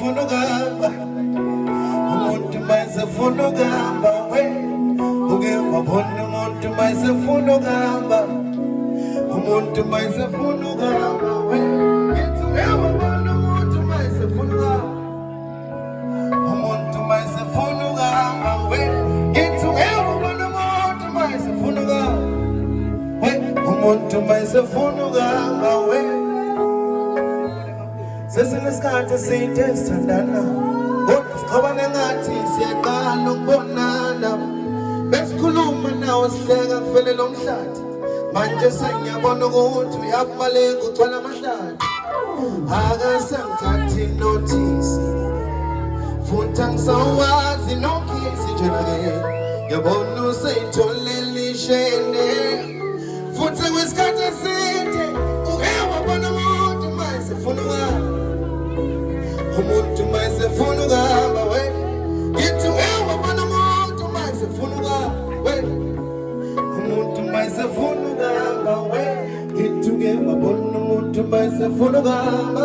mayesefuna ukuhamba umuntu mayesefuna ukuhamba we uke wabona umuntu mayesefuna ukuhamba umuntu mayesefuna ukuhamba we ngithi uyabona umuntu mayesefuna ukuhamba umuntu mayesefuna ukuhamba we ngithi uyabona umuntu mayesefuna ukuhamba we umuntu mayesefuna ukuhamba we sesinesikhathi eside sithandana kodwa siqabane ngathi siyaqala ukubonana besikhuluma nawe sihleka kufelele omhlathi manje sengiyabona ukuthi uyakubaleka ugcwala amahlathi akasengithathi notice futhi angisawazi nokhisi njena-ke ngiyabona useyitholele ishene futhi kwesikhathi eside uke wabona umuntu mayesefuna ukuhamba umuntu mayesefuna ukuhamba we ngithi uke wabona umuntu mayesefuna ukuhamba we umuntu mayesefuna ukuhamba we ngithi uke wabona umuntu mayesefuna ukuhamba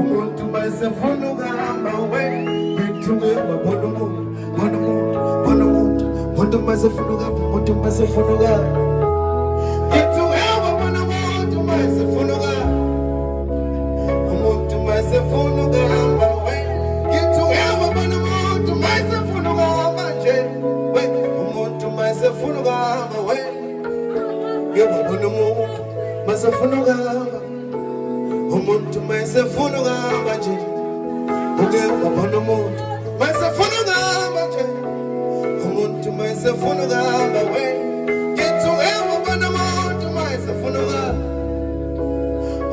umuntu mayesefuna ukuhamba we ngithi uke wabona umuntu mayesefuna ukuhamba umuntu mayesefuna ukuhamba ngithi uke wabona umuntu mayesefuna ukuhamba umuntu mayesefuna ukuhamba we ngithi uke wabona umuntu mayesefuna ukuhamba nje we umuntu mayesefuna ukuhamba we ngiyabona umuntu mayesefuna ukuhamba umuntu mayesefuna ukuhamba nje uke wabona umuntu mayesefuna ukuhamba nje umuntu mayesefuna ukuhamba we ngithi uke wabona umuntu mayesefuna ukuhamba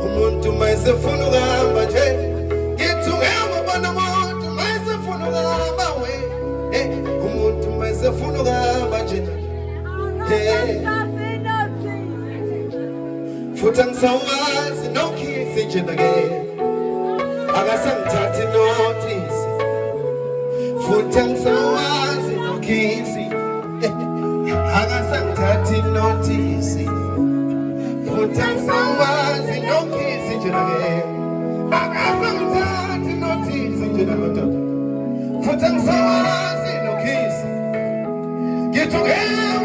umuntu mayesefuna ukuhamba nje ngithi uke wabona umuntu mayesefuna ukuhamba we umuntu mayesefuna ukuhamba nje futhi angisawazi nokhisi njena-ke akasangithathi notice futhi angisawazi nokhisi akasangithathi notice futhi angisawazi nokhisi njena-ke akasangithathi notice njena-ke futhi angisawazi nokhisi ngithi uke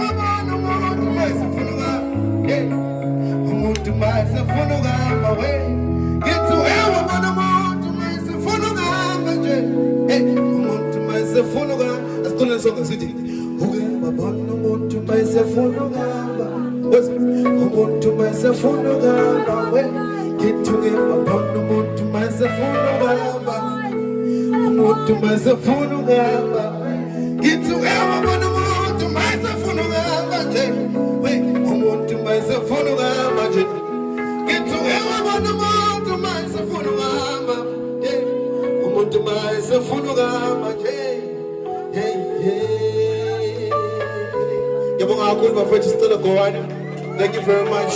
wabona umuntu mayesefuna ukuhamba umuntu mayesefuna ukuhamba we ngithi uke wabona umuntu mayesefuna ukuhamba nje umuntu mayesefuna ukuhamba asiqonele sonke sithi uke wabona umuntu mayesefuna ukuhamba umuntu mayesefuna ukuhamba we ngithi uke wabona umuntu mayesefuna ukuhamba umuntu mayesefuna ukuhamba ngithi uke wabona umuntu mayesefuna ukuhamba nje we umuntu mayesefuna ukuhamba nje ngithi uke wabona umuntu mayesefuna ukuhamba umuntu mayesefuna ukuhamba nje ngiyabonga kakhulu bafethu Stella Gowane. Thank you very much.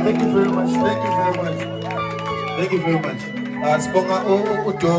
Thank you very much. Thank you very much. Thank you very much. Sibonga uDo